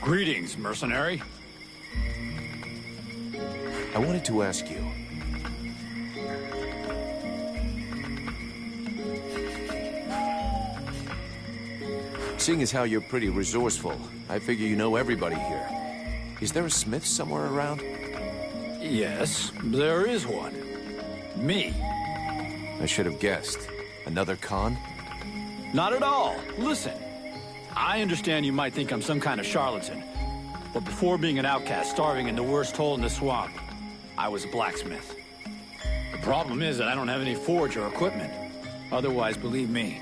Greetings, mercenary. I wanted to ask you. Seeing as how you're pretty resourceful, I figure you know everybody here. Is there a smith somewhere around? Yes, there is one. Me. I should have guessed. Another con? Not at all. Listen, I understand you might think I'm some kind of charlatan, but before being an outcast starving in the worst hole in the swamp, I was a blacksmith. The problem is that I don't have any forge or equipment. Otherwise, believe me,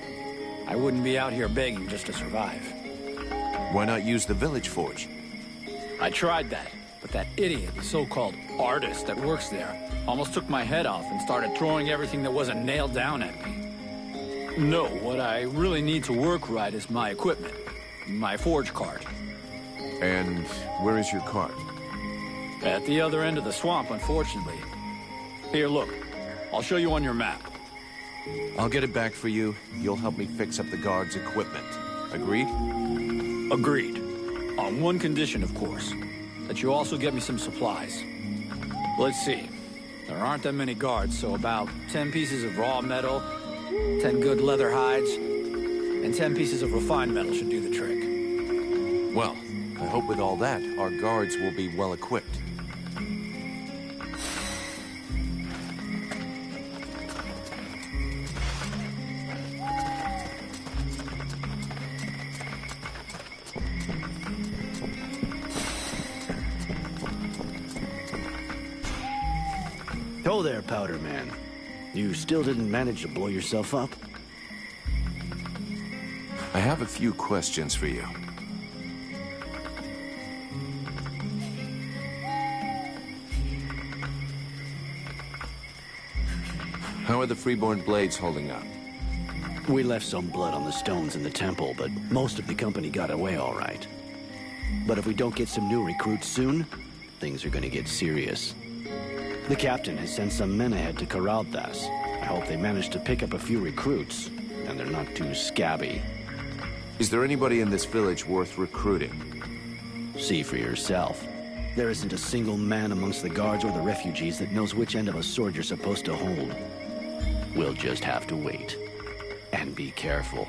I wouldn't be out here begging just to survive. Why not use the village forge? I tried that, but that idiot, the so-called artist that works there, almost took my head off and started throwing everything that wasn't nailed down at me. No, what I really need to work right is my equipment. My forge cart. And where is your cart? At the other end of the swamp, unfortunately. Here, look. I'll show you on your map. I'll get it back for you. You'll help me fix up the guard's equipment. Agreed? Agreed. On one condition, of course. That you also get me some supplies. Let's see. There aren't that many guards, so about 10 pieces of raw metal, 10 good leather hides, and 10 pieces of refined metal should do the trick. Well, I hope with all that, our guards will be well equipped. Ho there, Powder Man. You still didn't manage to blow yourself up? I have a few questions for you. How are the Freeborn Blades holding up? We left some blood on the stones in the temple, but most of the company got away all right. But if we don't get some new recruits soon, things are gonna get serious. The captain has sent some men ahead to Karalthas. I hope they manage to pick up a few recruits, and they're not too scabby. Is there anybody in this village worth recruiting? See for yourself. There isn't a single man amongst the guards or the refugees that knows which end of a sword you're supposed to hold. We'll just have to wait. And be careful.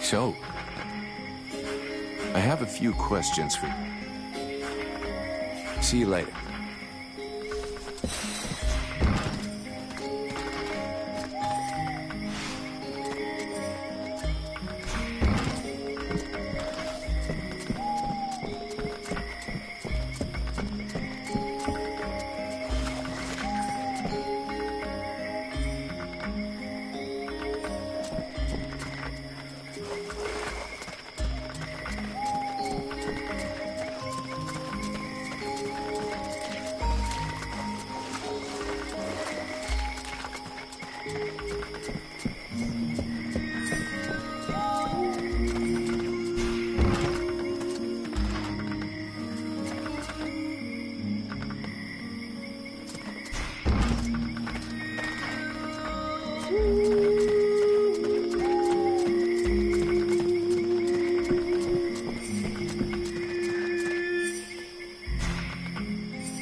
So, I have a few questions for you. See you later.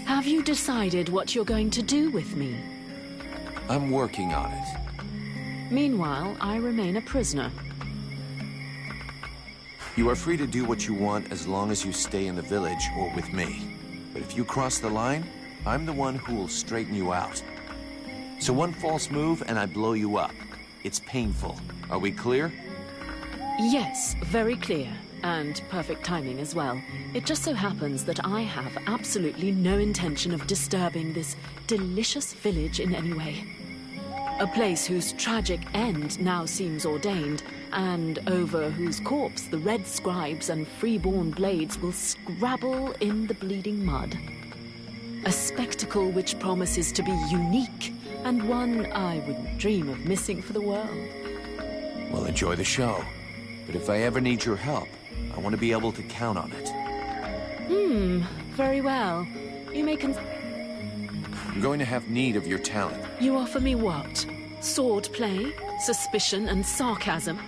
Have you decided what you're going to do with me? I'm working on it. Meanwhile, I remain a prisoner. You are free to do what you want as long as you stay in the village or with me. But if you cross the line, I'm the one who will straighten you out. So one false move and I blow you up. It's painful. Are we clear? Yes, very clear. And perfect timing as well. It just so happens that I have absolutely no intention of disturbing this delicious village in any way. A place whose tragic end now seems ordained, and over whose corpse the red scribes and freeborn blades will scrabble in the bleeding mud. A spectacle which promises to be unique, and one I wouldn't dream of missing for the world. Well, enjoy the show. But if I ever need your help, I want to be able to count on it. Very well. You may I'm going to have need of your talent. You offer me what? Sword play, suspicion, and sarcasm?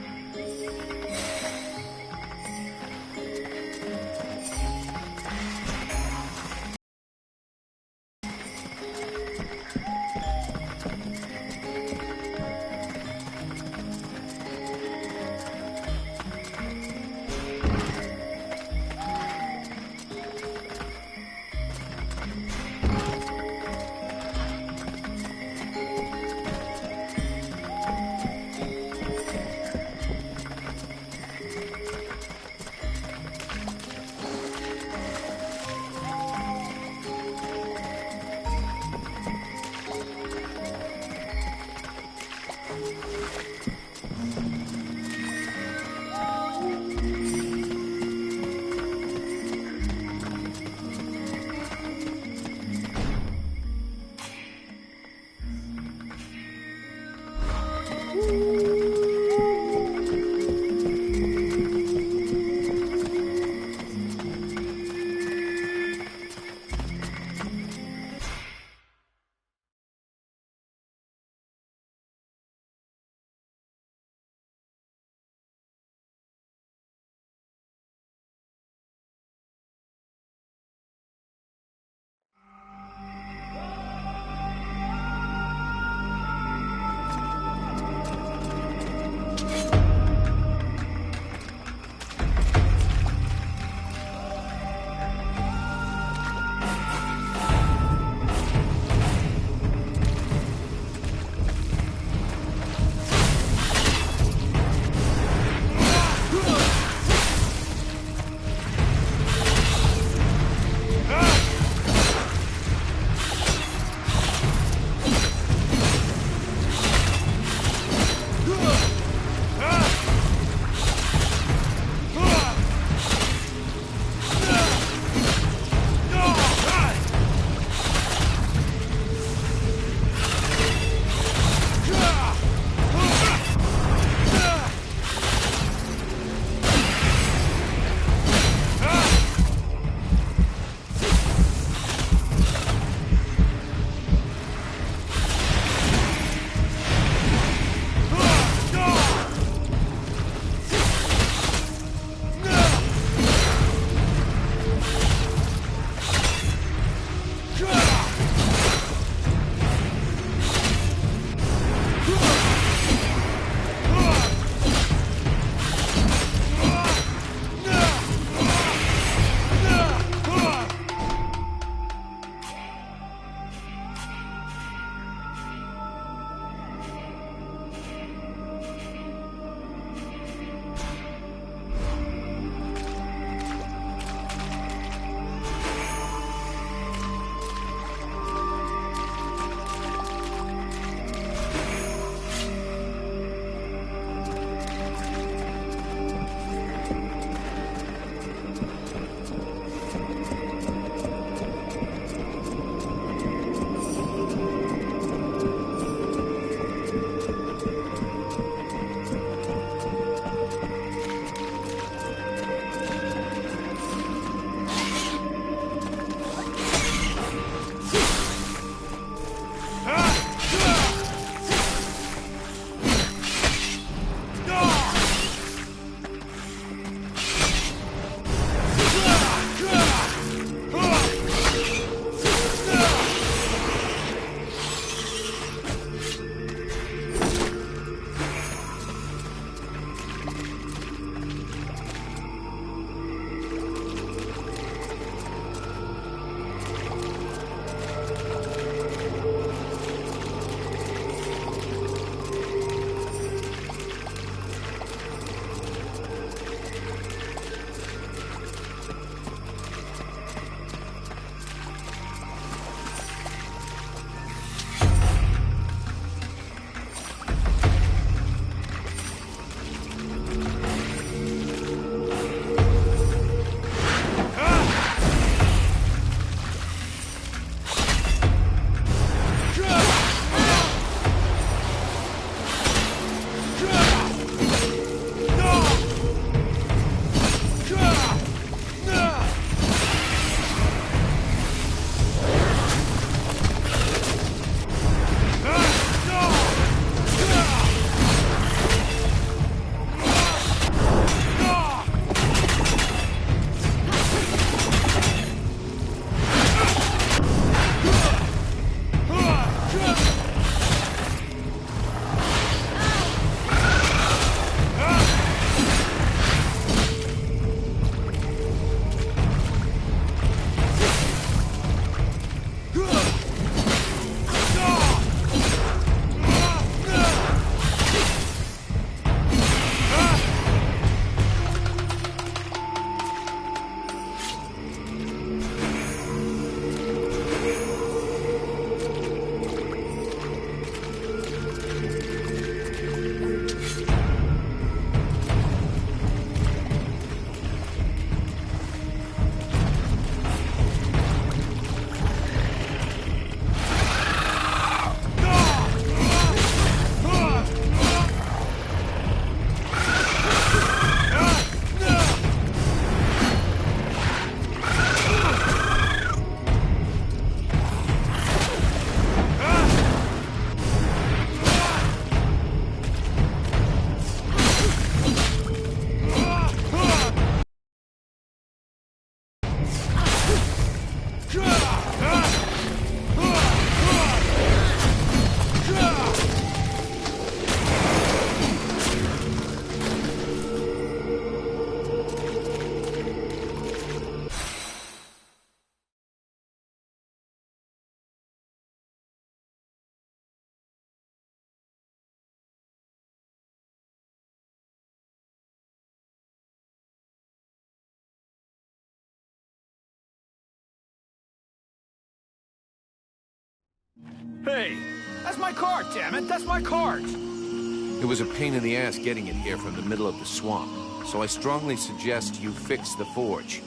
Hey, that's my cart, damn it! That's my cart! It was a pain in the ass getting it here from the middle of the swamp, so I strongly suggest you fix the forge.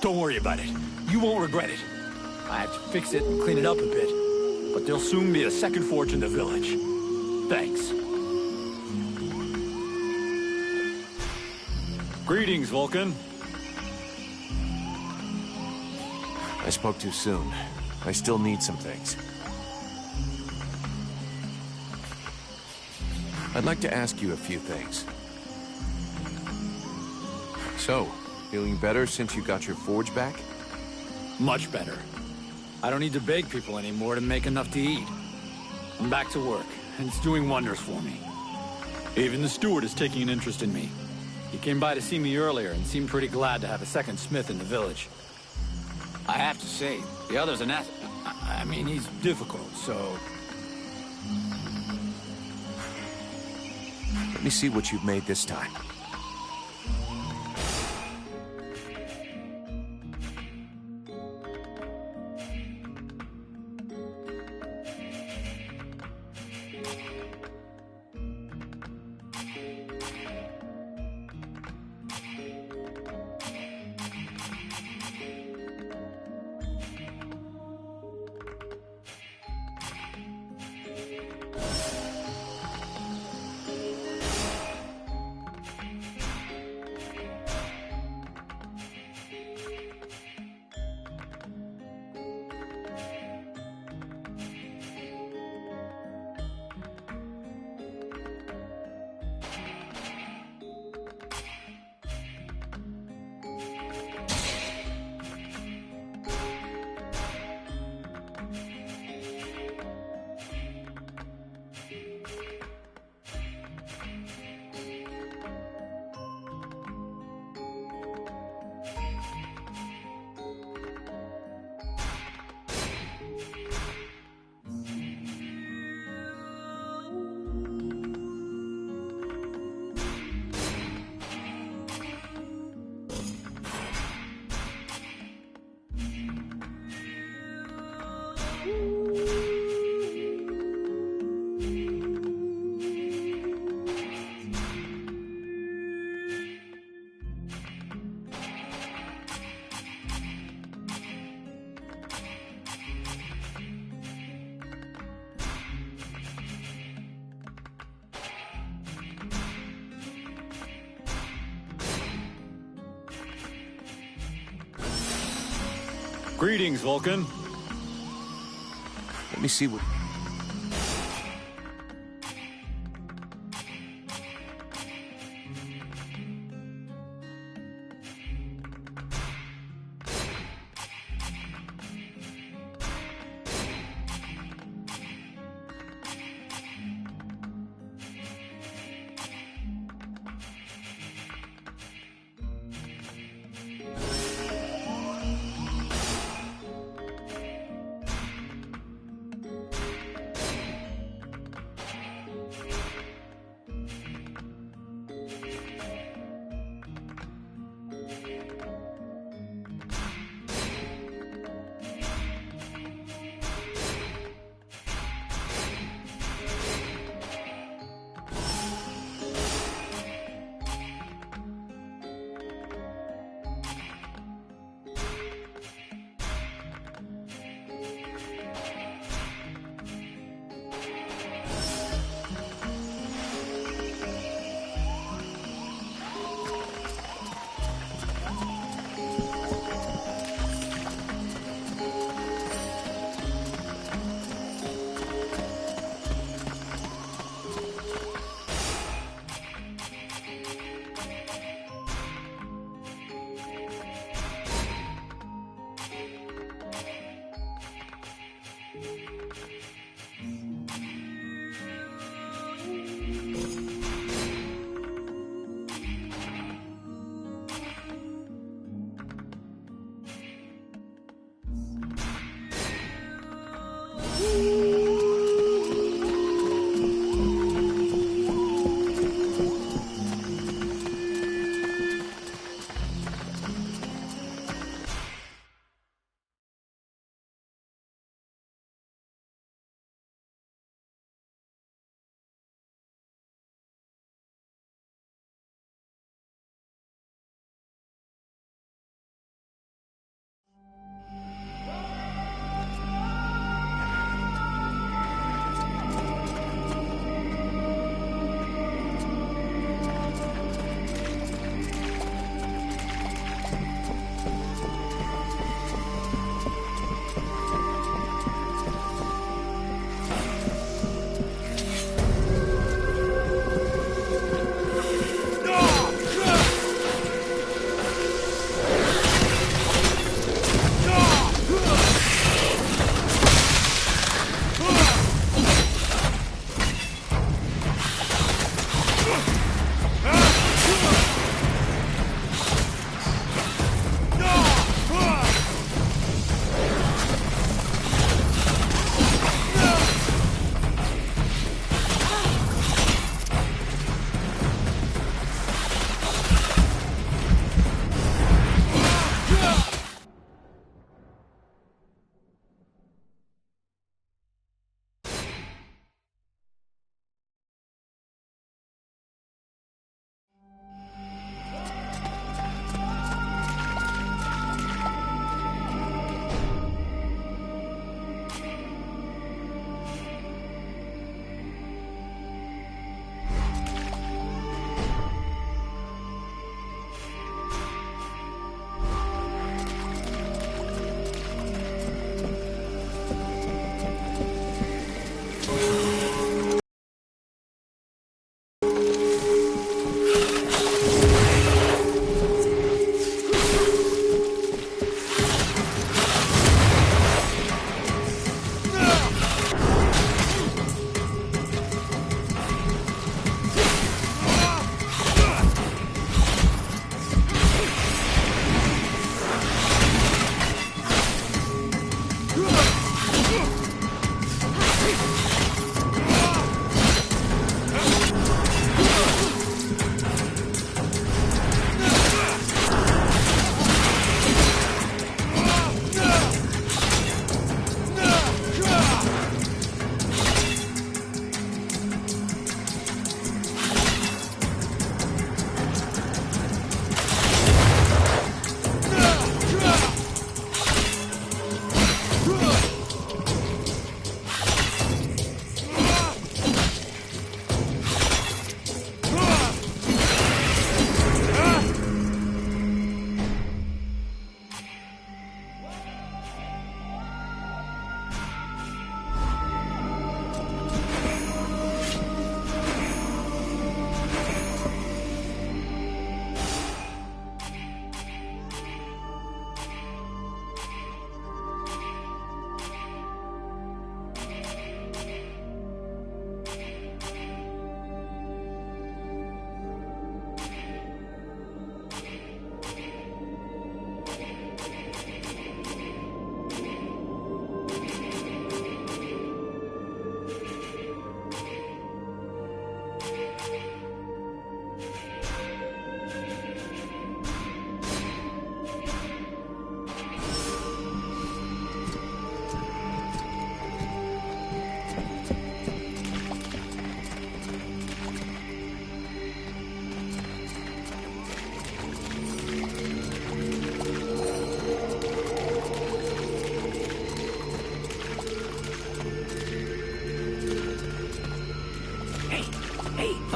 Don't worry about it. You won't regret it. I have to fix it and clean it up a bit, but there'll soon be a second forge in the village. Thanks. Greetings, Vulcan. I spoke too soon. I still need some things. I'd like to ask you a few things. So, feeling better since you got your forge back? Much better. I don't need to beg people anymore to make enough to eat. I'm back to work, and it's doing wonders for me. Even the steward is taking an interest in me. He came by to see me earlier and seemed pretty glad to have a second smith in the village. I have to say, the other's an ass. I mean, he's difficult, so... Let me see what you've made this time. Greetings, Vulcan. Let me see what...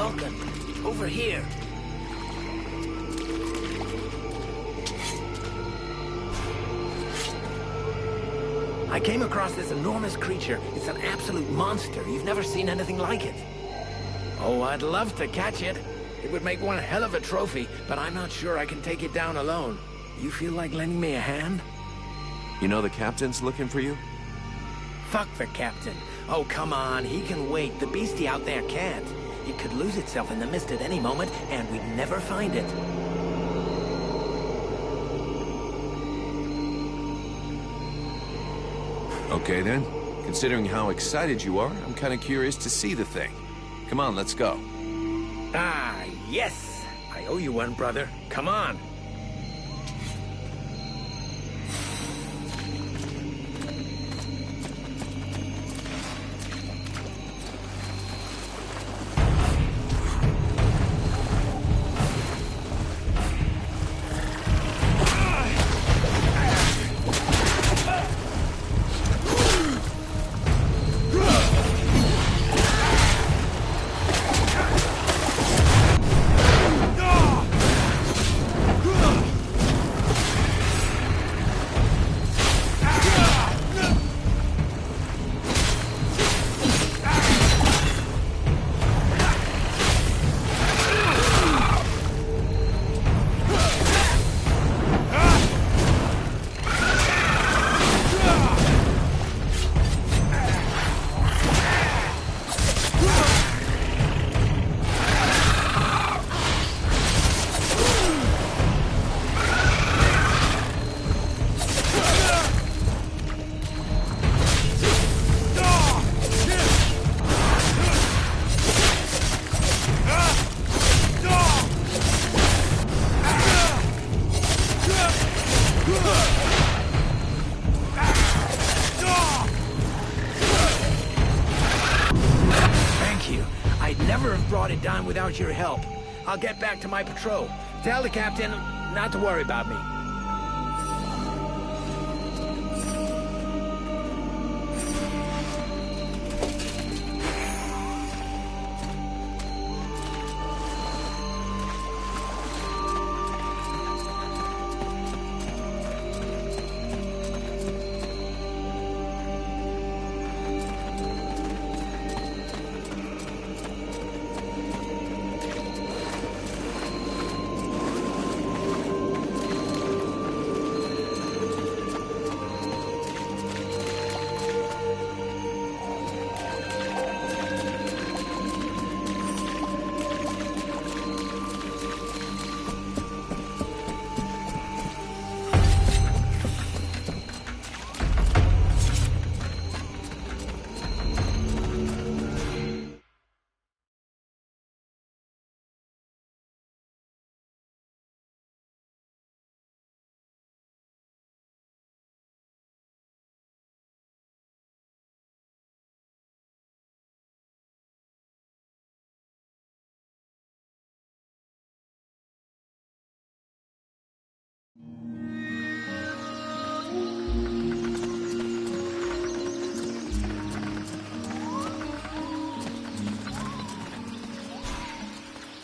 Vulcan, over here. I came across this enormous creature. It's an absolute monster. You've never seen anything like it. Oh, I'd love to catch it. It would make one hell of a trophy, but I'm not sure I can take it down alone. You feel like lending me a hand? You know the captain's looking for you? Fuck the captain. Oh, come on. He can wait. The beastie out there can't. It could lose itself in the mist at any moment, and we'd never find it. Okay then. Considering how excited you are, I'm kind of curious to see the thing. Come on, let's go. Ah, yes! I owe you one, brother. Come on. Down without your help. I'll get back to my patrol. Tell the captain not to worry about me.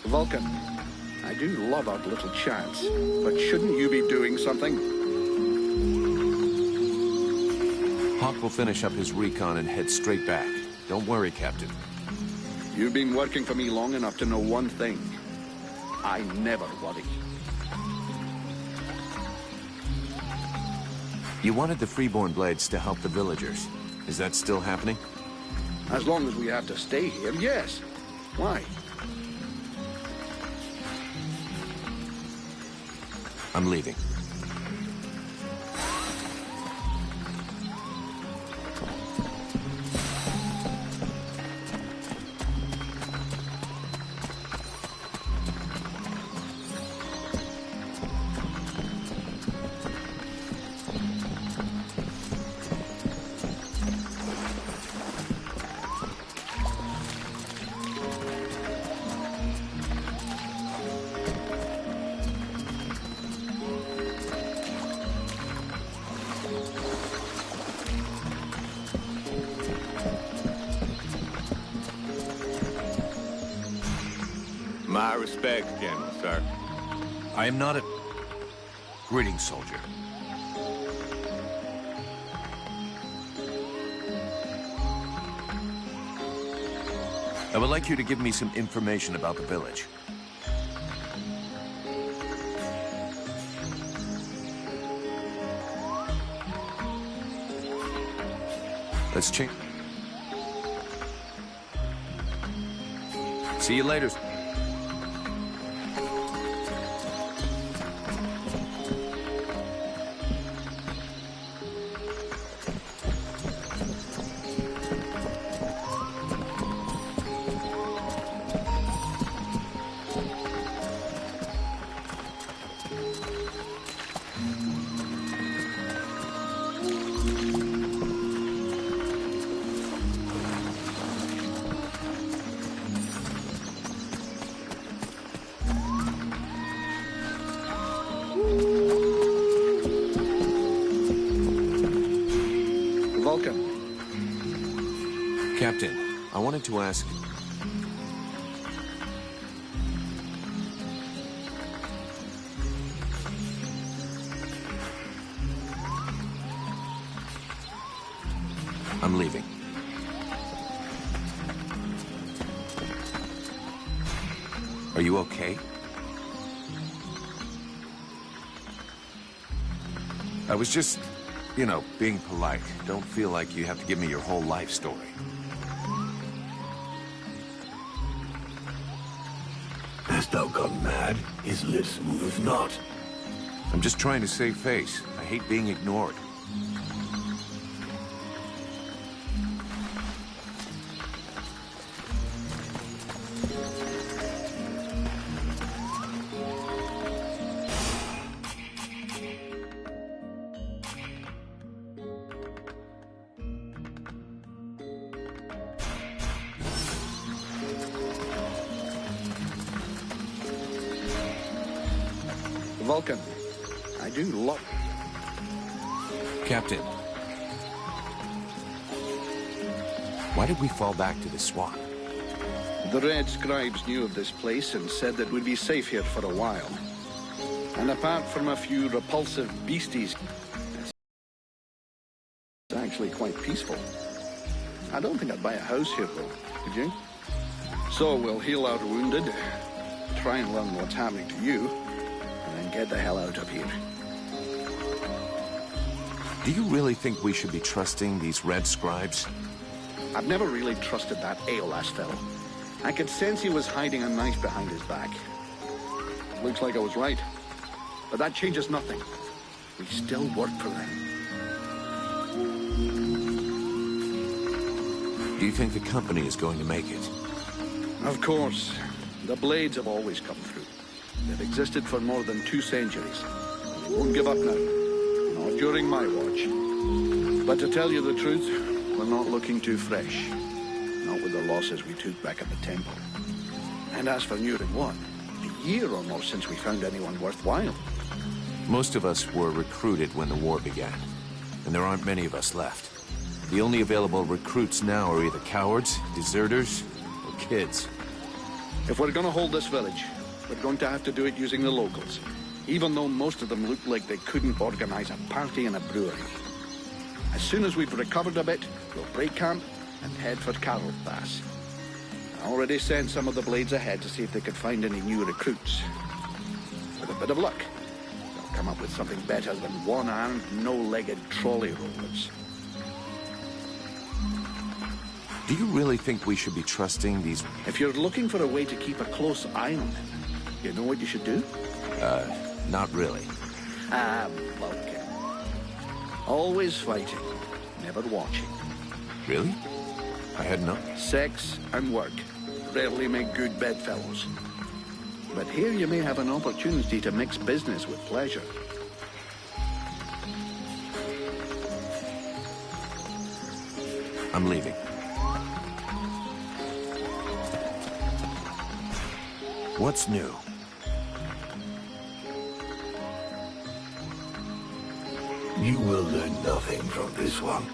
Vulcan, I do love our little chats, but shouldn't you be doing something? Hawk will finish up his recon and head straight back. Don't worry, Captain. You've been working for me long enough to know one thing. I never worry. You wanted the Freeborn Blades to help the villagers. Is that still happening? As long as we have to stay here, yes. Why? I'm leaving. My respects, General, sir. I am not a... Greetings, soldier. I would like you to give me some information about the village. Let's change. See you later. Captain, I wanted to ask... I'm leaving. Are you okay? I was just, you know, being polite. Don't feel like you have to give me your whole life story. Hast thou gone mad? His lips moveth not. I'm just trying to save face. I hate being ignored. Vulcan, I do love... Captain. Why did we fall back to the swamp? The Red Scribes knew of this place and said that we'd be safe here for a while. And apart from a few repulsive beasties, it's actually quite peaceful. I don't think I'd buy a house here, though. Would you? So we'll heal our wounded, try and learn what's happening to you, and then get the hell out of here. Do you really think we should be trusting these Red Scribes? I've never really trusted that Aeolus fellow. I could sense he was hiding a knife behind his back. Looks like I was right. But that changes nothing. We still work for them. Do you think the company is going to make it? Of course. The Blades have always come through. They've existed for more than 2 centuries. They won't give up now. Not during my watch. But to tell you the truth, we're not looking too fresh. Not with the losses we took back at the temple. And as for Nurin 1, a year or more since we found anyone worthwhile. Most of us were recruited when the war began, and there aren't many of us left. The only available recruits now are either cowards, deserters, or kids. If we're gonna hold this village, we're going to have to do it using the locals, even though most of them look like they couldn't organize a party in a brewery. As soon as we've recovered a bit, we'll break camp and head for Carol Pass. I already sent some of the Blades ahead to see if they could find any new recruits. With a bit of luck, they'll come up with something better than one-armed, no-legged trolley rollers. Do you really think we should be trusting these... If you're looking for a way to keep a close eye on them, you know what you should do? Not really. Vulcan. Always fighting, never watching. Really? I had no... Sex and work rarely make good bedfellows. But here you may have an opportunity to mix business with pleasure. I'm leaving. What's new? You will learn nothing from this one.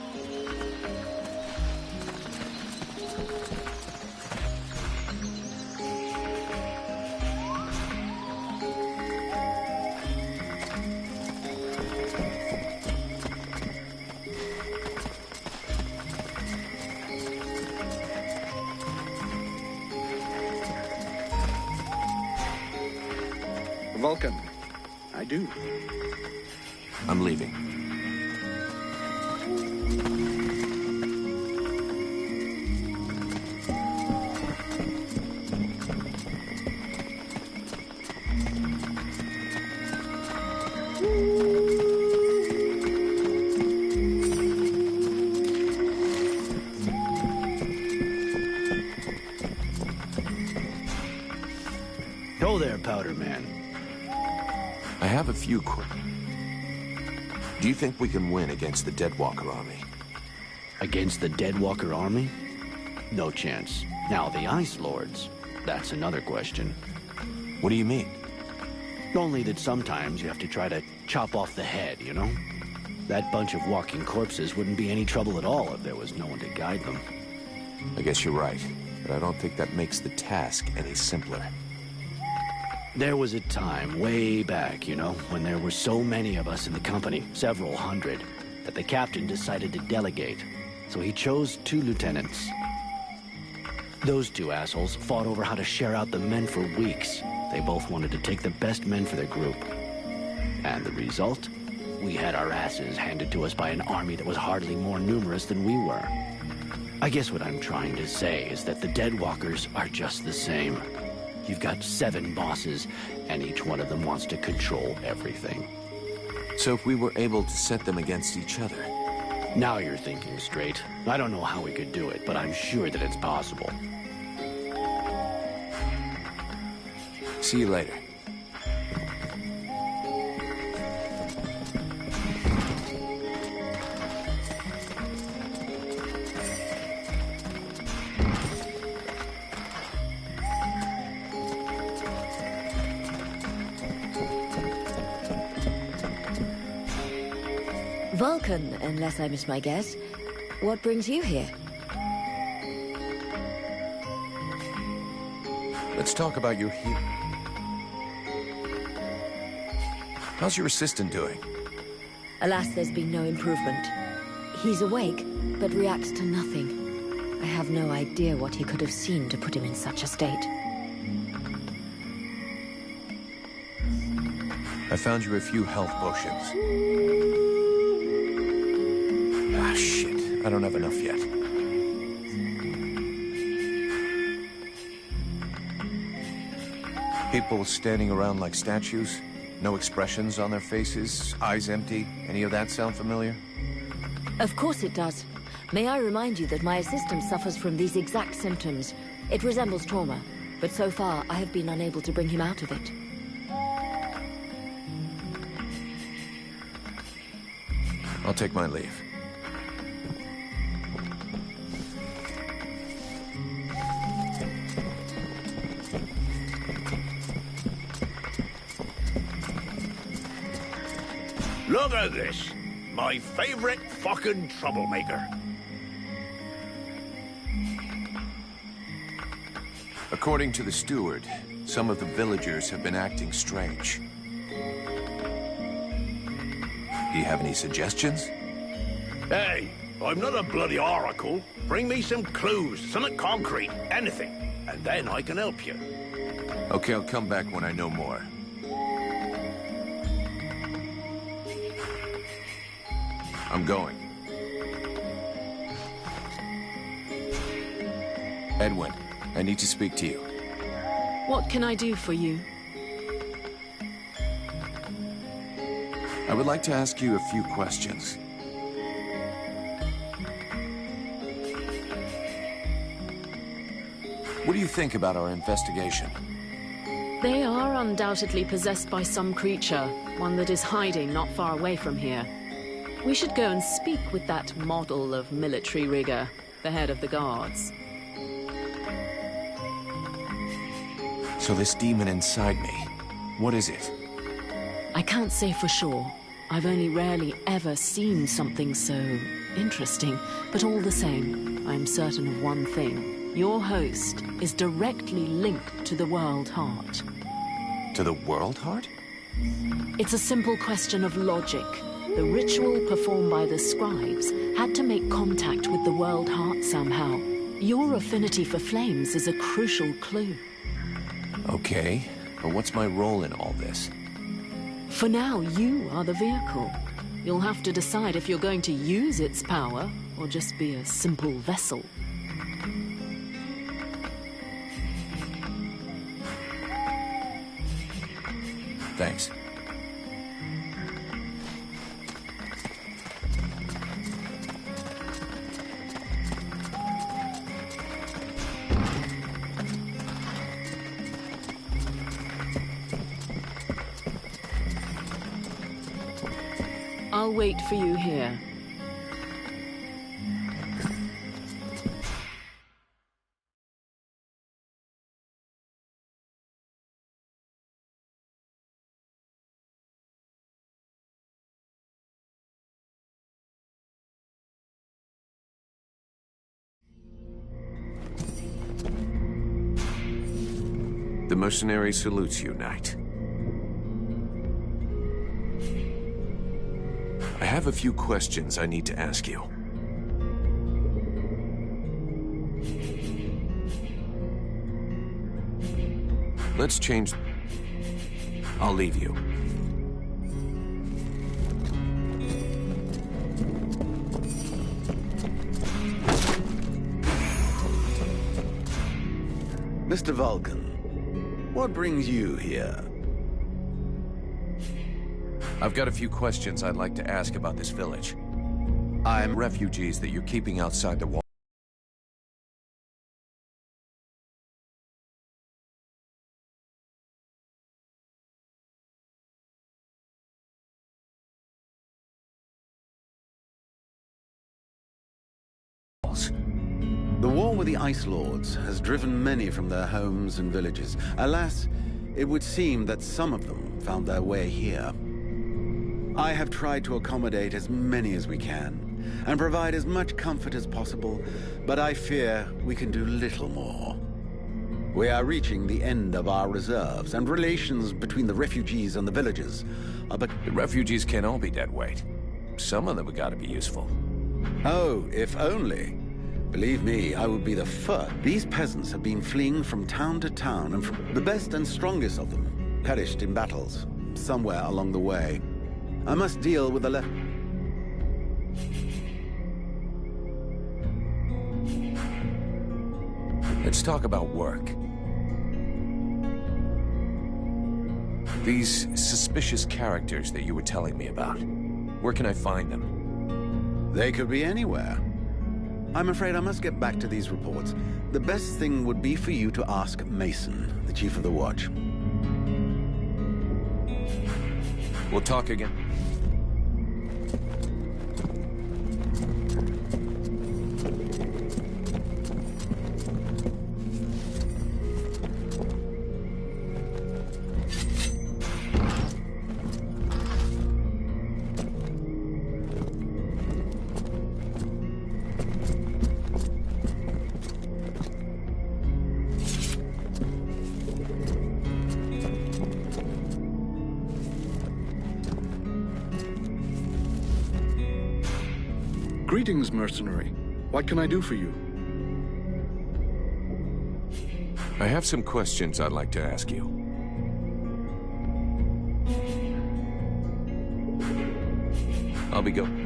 Vulcan. I do. I'm leaving. Go there, Powder Man. I have a few Do you think we can win against the Deadwalker army? Against the Deadwalker army? No chance. Now, the Ice Lords, that's another question. What do you mean? Only that sometimes you have to try to chop off the head, you know? That bunch of walking corpses wouldn't be any trouble at all if there was no one to guide them. I guess you're right, but I don't think that makes the task any simpler. There was a time, way back, you know, when there were so many of us in the company, several hundred, that the captain decided to delegate. So he chose 2 lieutenants. Those 2 assholes fought over how to share out the men for weeks. They both wanted to take the best men for their group. And the result? We had our asses handed to us by an army that was hardly more numerous than we were. I guess what I'm trying to say is that the Deadwalkers are just the same. You've got 7 bosses, and each one of them wants to control everything. So if we were able to set them against each other... Now you're thinking straight. I don't know how we could do it, but I'm sure that it's possible. See you later. Vulcan, unless I miss my guess. What brings you here? Let's talk about your heel. How's your assistant doing? Alas, there's been no improvement. He's awake, but reacts to nothing. I have no idea what he could have seen to put him in such a state. I found you a few health potions. Ah, shit. I don't have enough yet. People standing around like statues? No expressions on their faces? Eyes empty? Any of that sound familiar? Of course it does. May I remind you that my assistant suffers from these exact symptoms. It resembles trauma, but so far I have been unable to bring him out of it. I'll take my leave. Look at this. My favorite fucking troublemaker. According to the steward, some of the villagers have been acting strange. Do you have any suggestions? Hey, I'm not a bloody oracle. Bring me some clues, something concrete, anything, and then I can help you. Okay, I'll come back when I know more. I'm going. Edwin, I need to speak to you. What can I do for you? I would like to ask you a few questions. What do you think about our investigation? They are undoubtedly possessed by some creature, one that is hiding not far away from here. We should go and speak with that model of military rigor, the head of the guards. So this demon inside me, what is it? I can't say for sure. I've only rarely ever seen something so interesting, but all the same, I'm certain of one thing. Your host is directly linked to the World Heart. To the World Heart? It's a simple question of logic. The ritual performed by the scribes had to make contact with the World Heart somehow. Your affinity for flames is a crucial clue. Okay, but what's my role in all this? For now, you are the vehicle. You'll have to decide if you're going to use its power or just be a simple vessel. Thanks. I'll wait for you here. The mercenary salutes you, Knight. I have a few questions I need to ask you. Let's change... I'll leave you. Mr. Vulcan, what brings you here? I've got a few questions I'd like to ask about this village. I'm refugees that you're keeping outside the wall. The war with the Ice Lords has driven many from their homes and villages. Alas, it would seem that some of them found their way here. I have tried to accommodate as many as we can, and provide as much comfort as possible, but I fear we can do little more. We are reaching the end of our reserves, and relations between the refugees and the villagers are but... The refugees can't all be dead weight. Some of them have got to be useful. Oh, if only. Believe me, I would be the first. These peasants have been fleeing from town to town, and the best and strongest of them perished in battles, somewhere along the way. I must deal with the left... Let's talk about work. These suspicious characters that you were telling me about, where can I find them? They could be anywhere. I'm afraid I must get back to these reports. The best thing would be for you to ask Mason, the chief of the watch. We'll talk again. Greetings, mercenary. What can I do for you? I have some questions I'd like to ask you. I'll be going.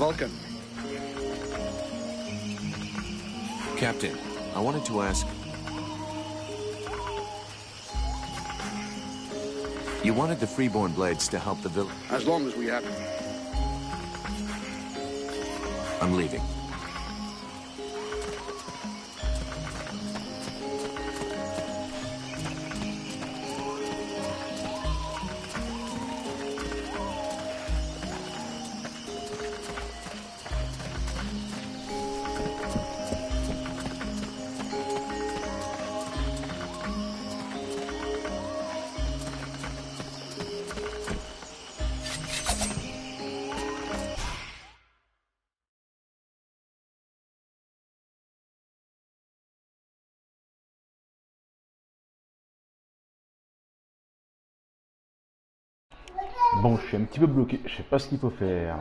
Vulcan. Captain, I wanted to ask... You wanted the Freeborn Blades to help the village? As long as we have... I'm leaving. Bon, je suis un petit peu bloqué, je sais pas ce qu'il faut faire.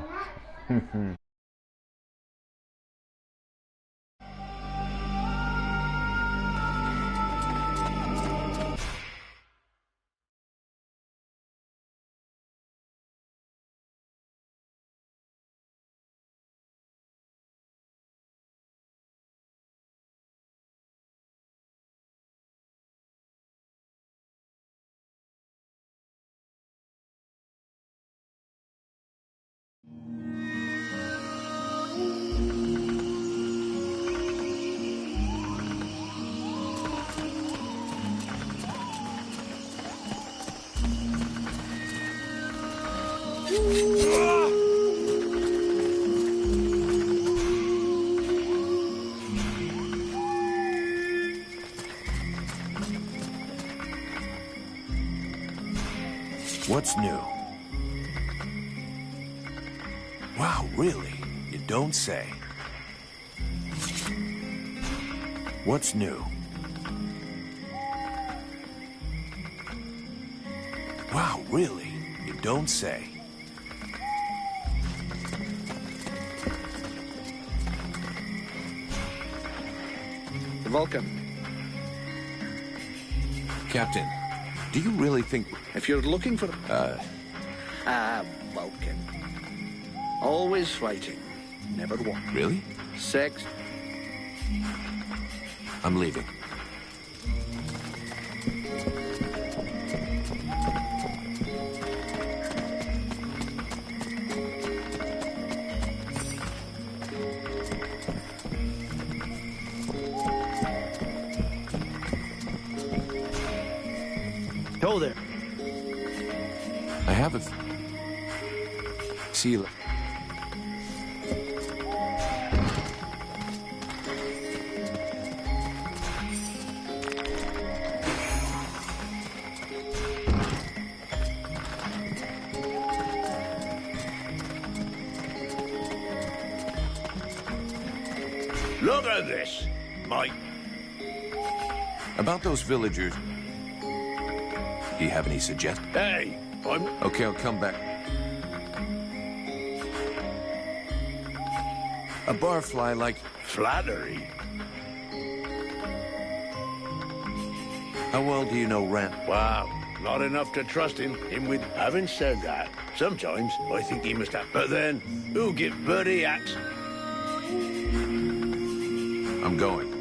What's new? Wow, really? You don't say. What's new? Wow, really? You don't say. The Vulcan. Captain, do you really think... If you're looking for... Vulcan. Always fighting. Never won. Really? Sex. I'm leaving. Go there. I have a... See you... Look at this, Mike. About those villagers... Do you have any suggestions? Hey, I'm... Okay, I'll come back. A barfly like... Flattery. How well do you know Ran? Wow, not enough to trust him with... Having said that, sometimes I think he must have... But then, who give Birdie axe? I'm going.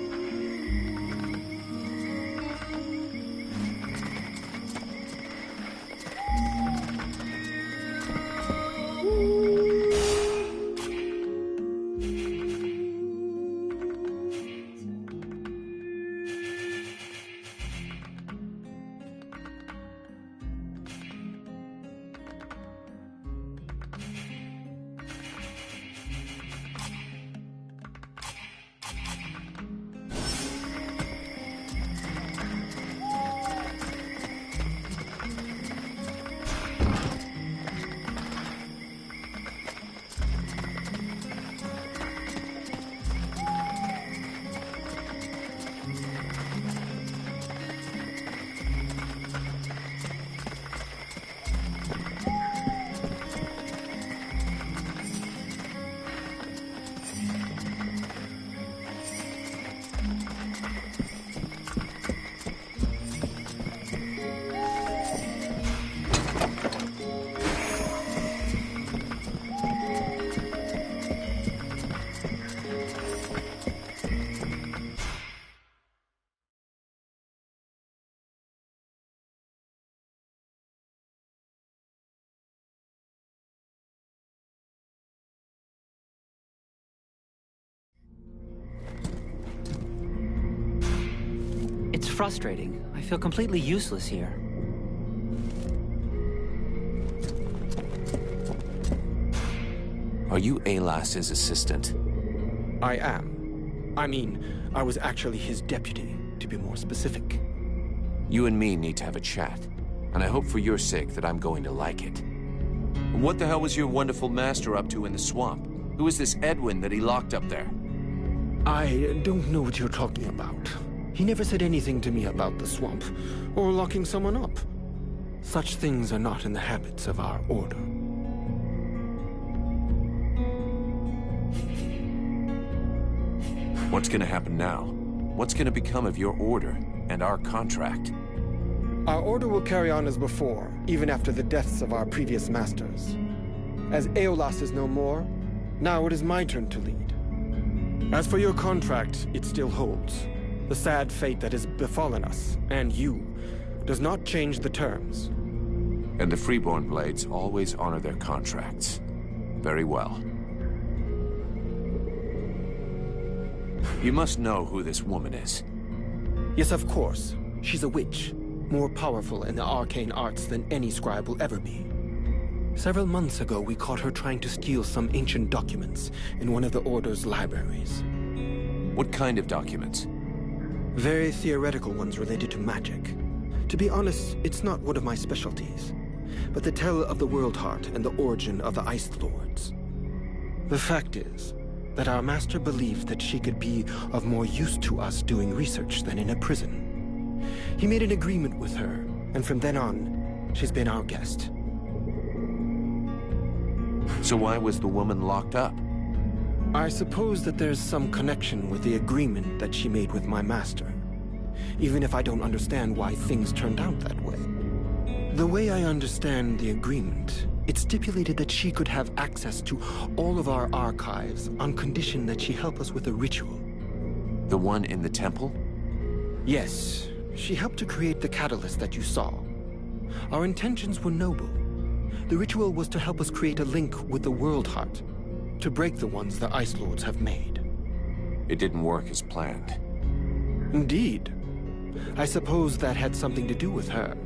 frustrating. I feel completely useless here. Are you Alas's assistant? I am. I mean, I was actually his deputy, to be more specific. You and me need to have a chat, and I hope for your sake that I'm going to like it. What the hell was your wonderful master up to in the swamp? Who is this Edwin that he locked up there? I don't know what you're talking about. He never said anything to me about the swamp, or locking someone up. Such things are not in the habits of our order. What's gonna happen now? What's gonna become of your order and our contract? Our order will carry on as before, even after the deaths of our previous masters. As Aeolas is no more, now it is my turn to lead. As for your contract, it still holds. The sad fate that has befallen us, and you, does not change the terms. And the Freeborn Blades always honor their contracts. Very well. You must know who this woman is. Yes, of course. She's a witch, more powerful in the arcane arts than any scribe will ever be. Several months ago, we caught her trying to steal some ancient documents in one of the Order's libraries. What kind of documents? Very theoretical ones related to magic. To be honest, it's not one of my specialties, but they tell of the World Heart and the origin of the Ice Lords. The fact is that our master believed that she could be of more use to us doing research than in a prison. He made an agreement with her, and from then on, she's been our guest. So why was the woman locked up? I suppose that there's some connection with the agreement that she made with my master, even if I don't understand why things turned out that way. The way I understand the agreement, it stipulated that she could have access to all of our archives on condition that she help us with a ritual. The one in the temple? Yes, she helped to create the catalyst that you saw. Our intentions were noble. The ritual was to help us create a link with the World Heart, to break the ones the Ice Lords have made. It didn't work as planned. Indeed. I suppose that had something to do with her.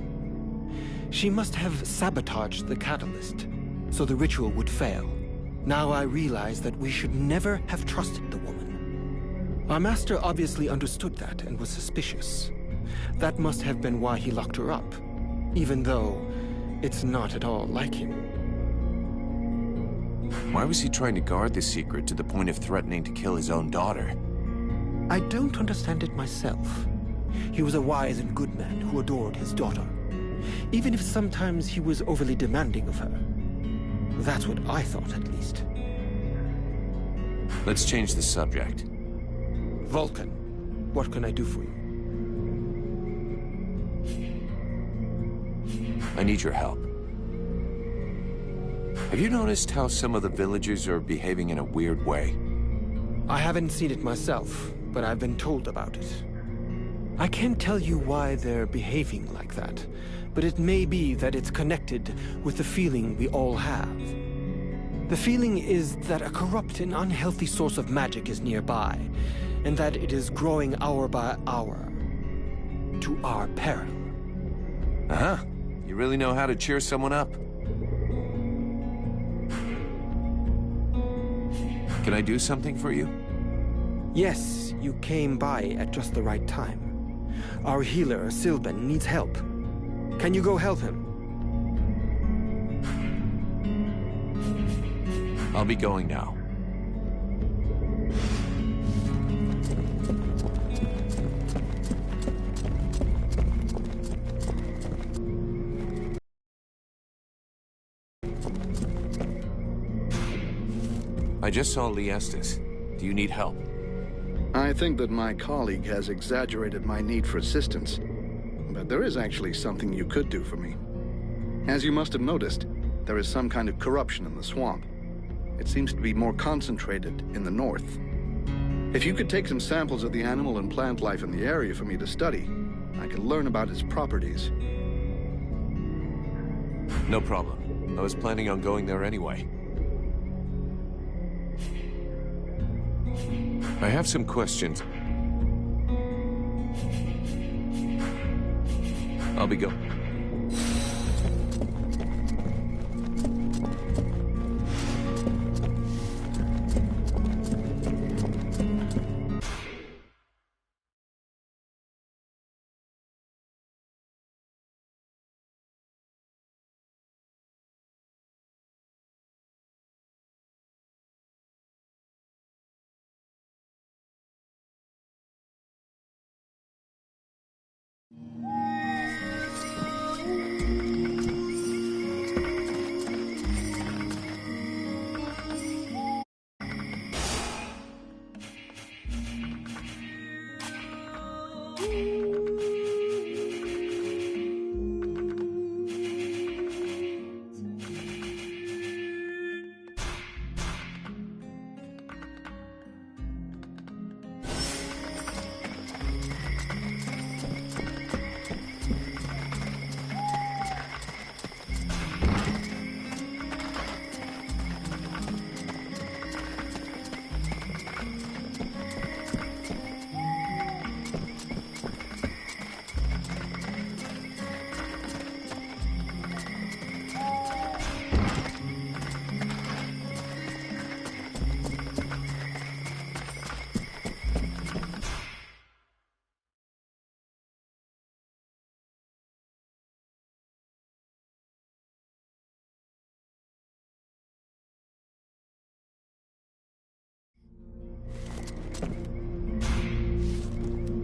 She must have sabotaged the catalyst, so the ritual would fail. Now I realize that we should never have trusted the woman. Our master obviously understood that and was suspicious. That must have been why he locked her up, even though it's not at all like him. Why was he trying to guard the secret to the point of threatening to kill his own daughter? I don't understand it myself. He was a wise and good man who adored his daughter, even if sometimes he was overly demanding of her. That's what I thought, at least. Let's change the subject. Vulcan, what can I do for you? I need your help. Have you noticed how some of the villagers are behaving in a weird way? I haven't seen it myself, but I've been told about it. I can't tell you why they're behaving like that, but it may be that it's connected with the feeling we all have. The feeling is that a corrupt and unhealthy source of magic is nearby, and that it is growing hour by hour, to our peril. Uh-huh. You really know how to cheer someone up. Can I do something for you? Yes, you came by at just the right time. Our healer, Sylvan, needs help. Can you go help him? I'll be going now. I just saw Liestis. Do you need help? I think that my colleague has exaggerated my need for assistance. But there is actually something you could do for me. As you must have noticed, there is some kind of corruption in the swamp. It seems to be more concentrated in the north. If you could take some samples of the animal and plant life in the area for me to study, I could learn about its properties. No problem. I was planning on going there anyway. I have some questions. I'll be go.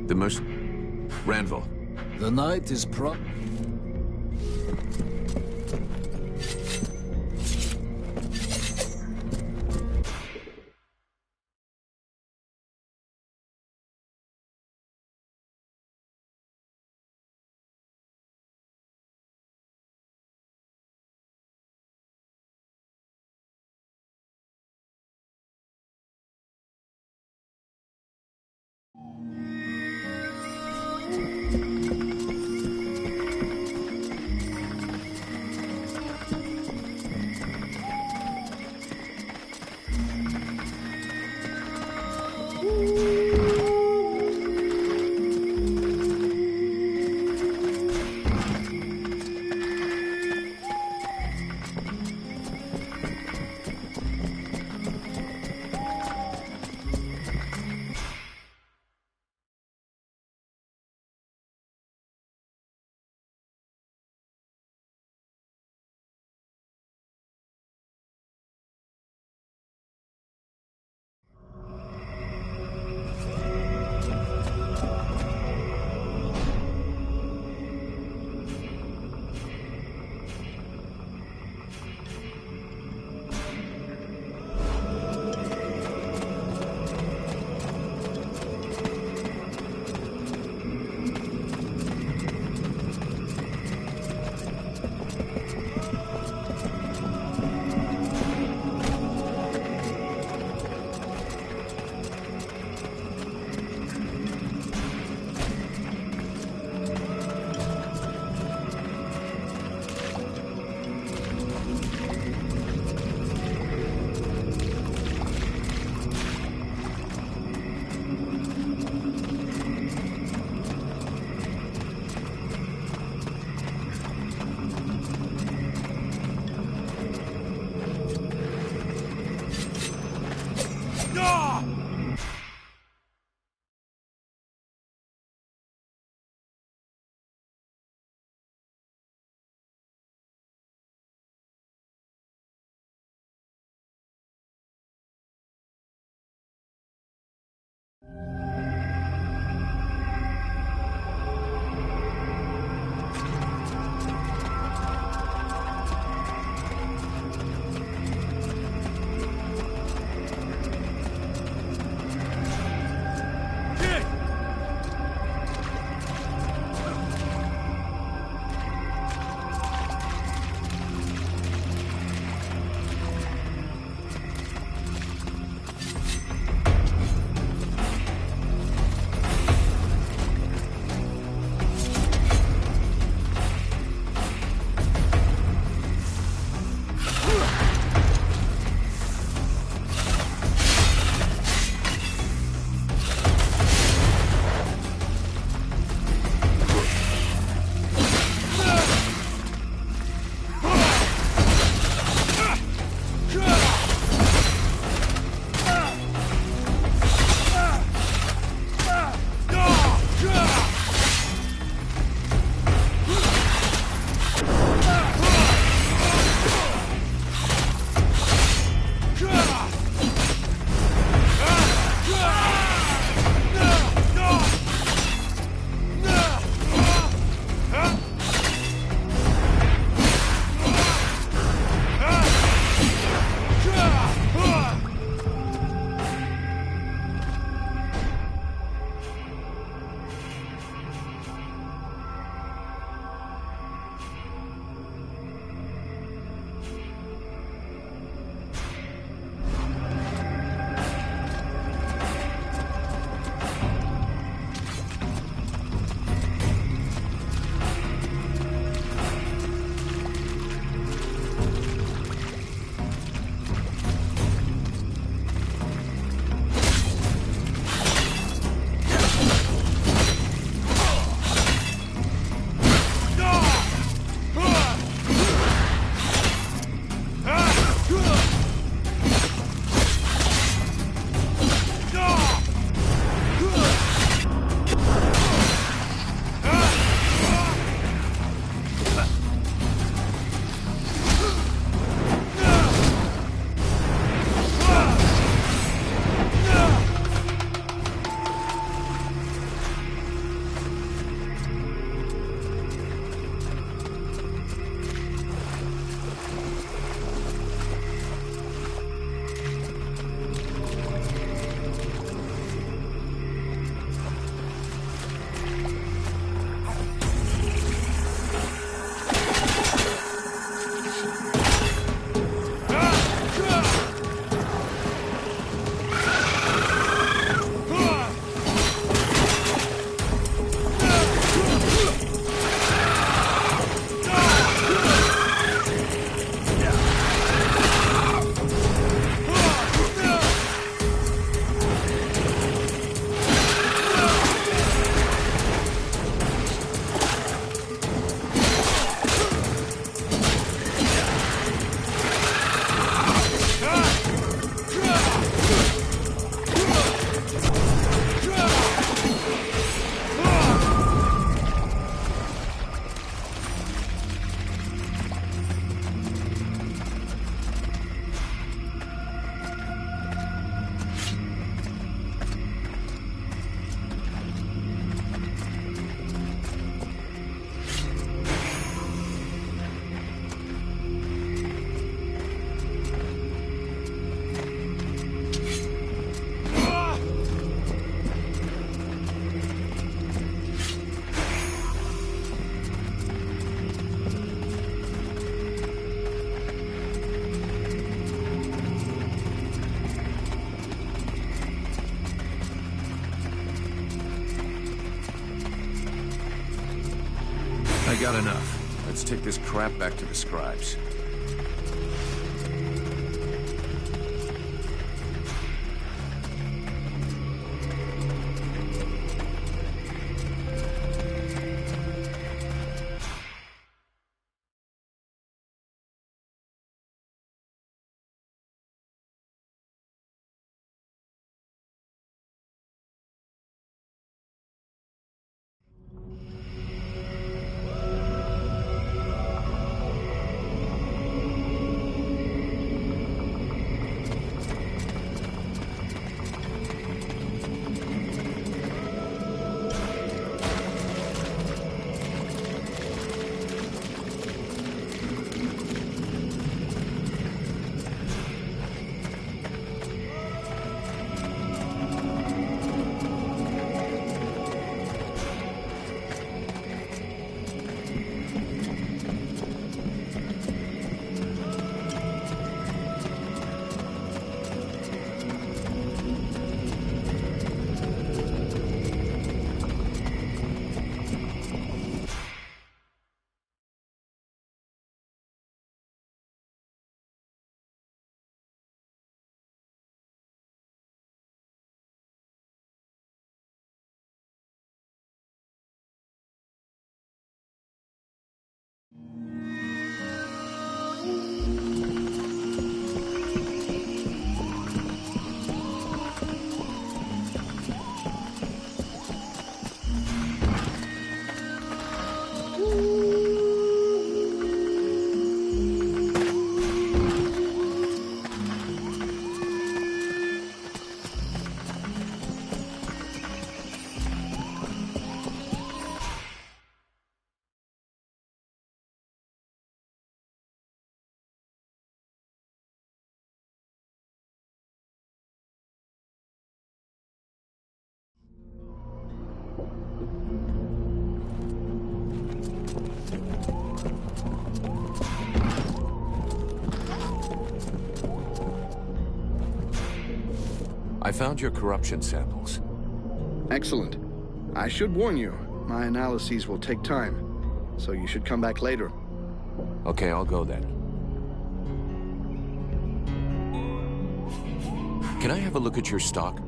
The most... Ranville. The night is I got enough. Let's take this crap back to the scribes. I found your corruption samples. Excellent. I should warn you, my analyses will take time, so you should come back later. Okay, I'll go then. Can I have a look at your stock?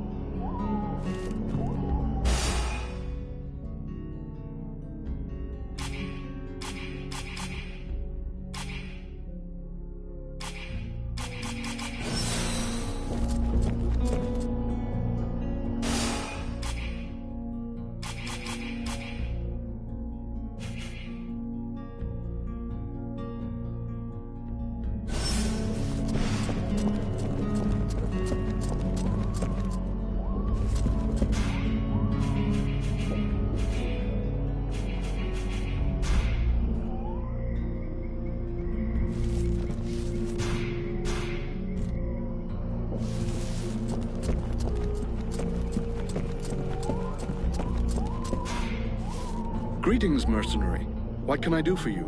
Greetings, mercenary. What can I do for you?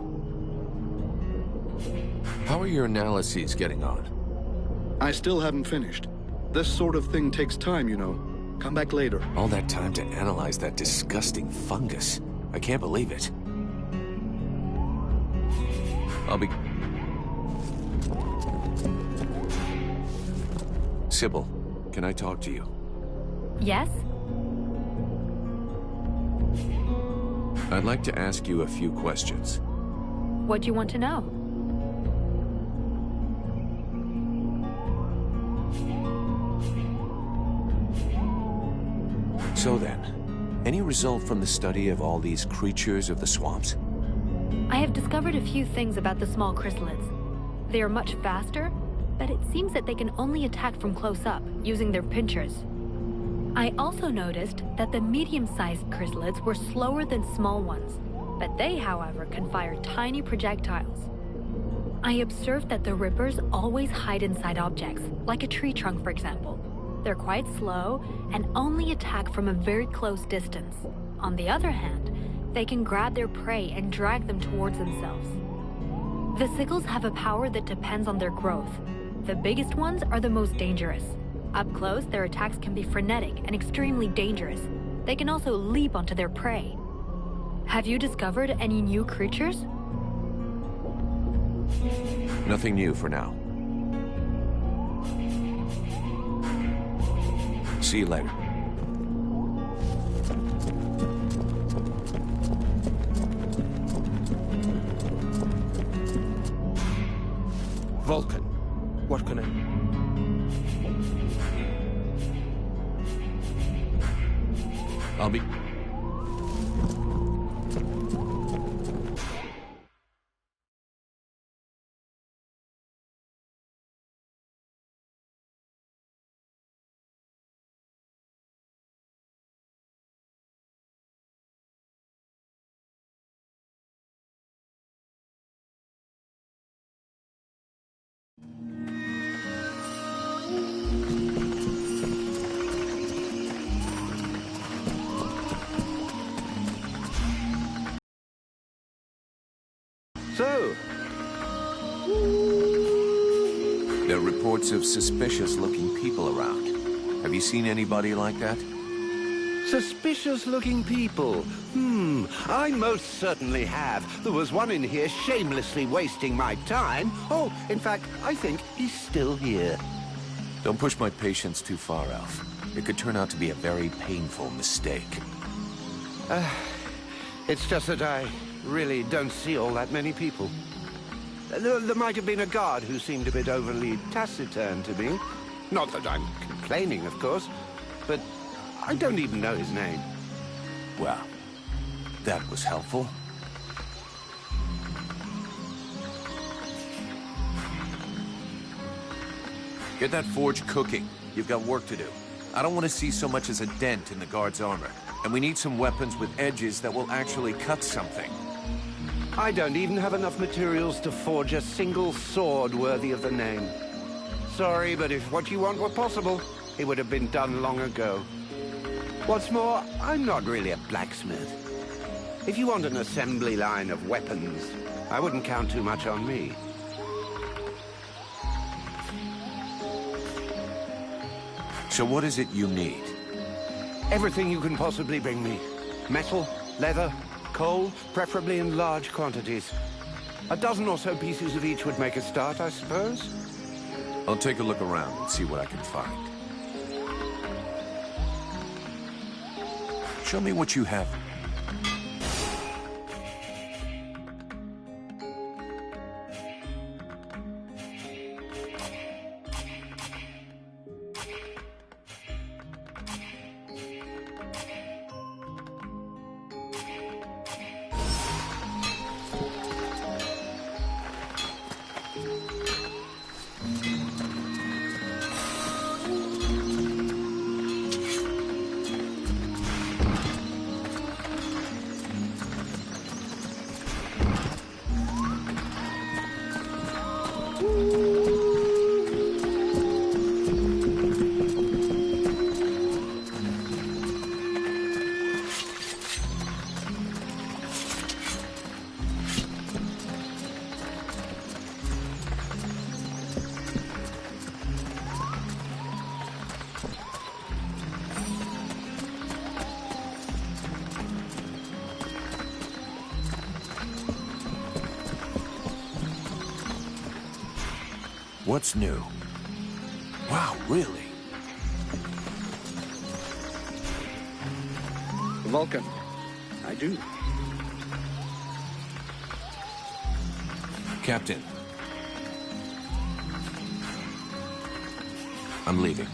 How are your analyses getting on? I still haven't finished. This sort of thing takes time, you know. Come back later. All that time to analyze that disgusting fungus. I can't believe it. I'll be... Sybil, can I talk to you? Yes? I'd like to ask you a few questions. What do you want to know? So then, any result from the study of all these creatures of the swamps? I have discovered a few things about the small chrysalids. They are much faster, but it seems that they can only attack from close up, using their pinchers. I also noticed that the medium-sized chrysalids were slower than small ones, but they, however, can fire tiny projectiles. I observed that the Rippers always hide inside objects, like a tree trunk, for example. They're quite slow and only attack from a very close distance. On the other hand, they can grab their prey and drag them towards themselves. The sickles have a power that depends on their growth. The biggest ones are the most dangerous. Up close, their attacks can be frenetic and extremely dangerous. They can also leap onto their prey. Have you discovered any new creatures? Nothing new for now. See you later. Vulcan, what can I... I'll be... So, There are reports of suspicious-looking people around. Have you seen anybody like that? suspicious-looking people. I most certainly have. There was one in here shamelessly wasting my time. Oh, in fact, I think he's still here. Don't push my patience too far, Alf. It could turn out to be a very painful mistake. It's just that I really don't see all that many people. There might have been a guard who seemed a bit overly taciturn to me. Not that I'm complaining, of course, but I don't even know his name. Well, that was helpful. Get that forge cooking. You've got work to do. I don't want to see so much as a dent in the guard's armor. And we need some weapons with edges that will actually cut something. I don't even have enough materials to forge a single sword worthy of the name. Sorry, but if what you want were possible, it would have been done long ago. What's more, I'm not really a blacksmith. If you want an assembly line of weapons, I wouldn't count too much on me. So what is it you need? Everything you can possibly bring me. Metal, leather, coal, preferably in large quantities. A dozen or so pieces of each would make a start, I suppose. I'll take a look around and see what I can find. Show me what you have. What's new? Wow, really? Vulcan, I do. Captain. I'm leaving.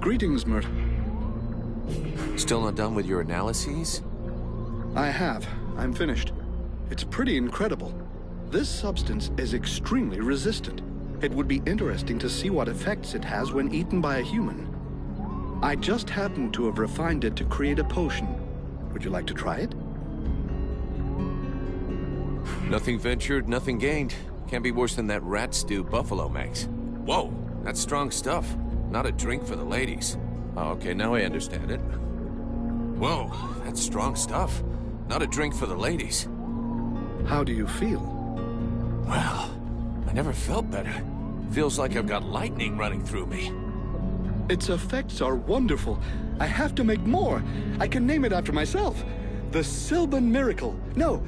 Greetings, Mert. Still not done with your analyses? I have. I'm finished. It's pretty incredible. This substance is extremely resistant. It would be interesting to see what effects it has when eaten by a human. I just happen to have refined it to create a potion. Would you like to try it? Nothing ventured, nothing gained. Can't be worse than that rat stew Buffalo makes. Whoa, that's strong stuff. Not a drink for the ladies. Oh, okay, now I understand it. Whoa, that's strong stuff. Not a drink for the ladies. How do you feel? Well, I never felt better. Feels like I've got lightning running through me. Its effects are wonderful. I have to make more. I can name it after myself. The Sylvan Miracle. No,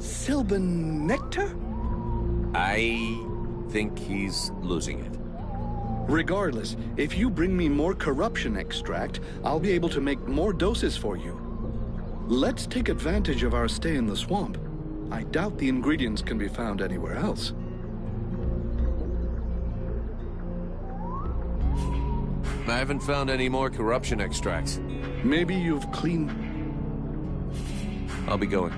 Sylvan Nectar? I think he's losing it. Regardless, if you bring me more corruption extract, I'll be able to make more doses for you. Let's take advantage of our stay in the swamp. I doubt the ingredients can be found anywhere else. I haven't found any more corruption extracts. Maybe you've cleaned... I'll be going.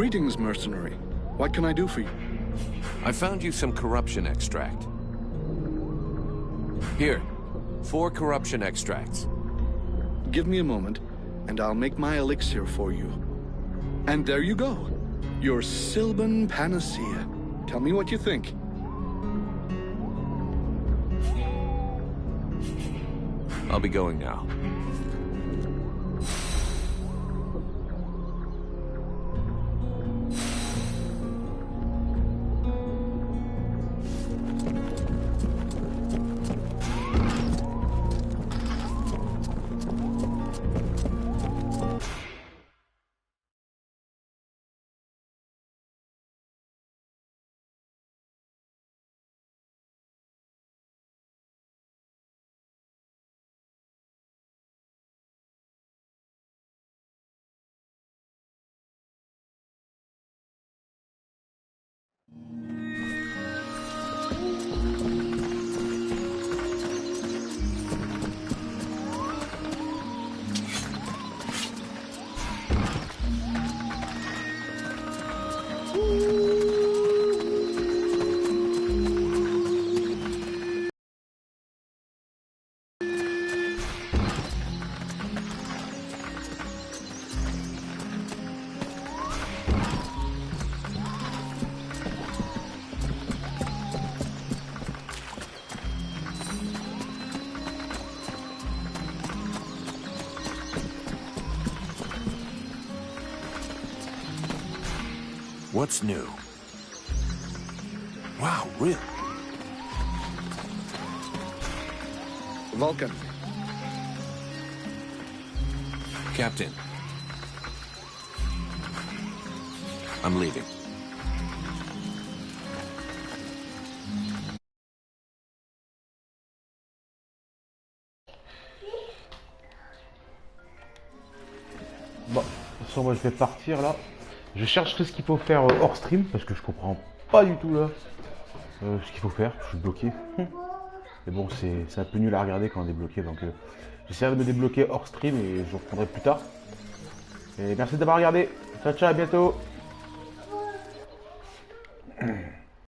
Greetings, mercenary. What can I do for you? I found you some corruption extract. Here, 4 corruption extracts. Give me a moment, and I'll make my elixir for you. And there you go. Your Sylvan Panacea. Tell me what you think. I'll be going now. What's new? Wow, really? Vulcan. Captain. I'm leaving. Bon, de toute façon, moi je vais partir là. Je chercherai ce qu'il faut faire hors stream parce que je comprends pas du tout là ce qu'il faut faire. Je suis bloqué. Mais bon, c'est un peu nul à regarder quand on est bloqué. Donc j'essaierai de me débloquer hors stream et je vous reprendrai plus tard. Et merci d'avoir regardé. Ciao, ciao, à bientôt.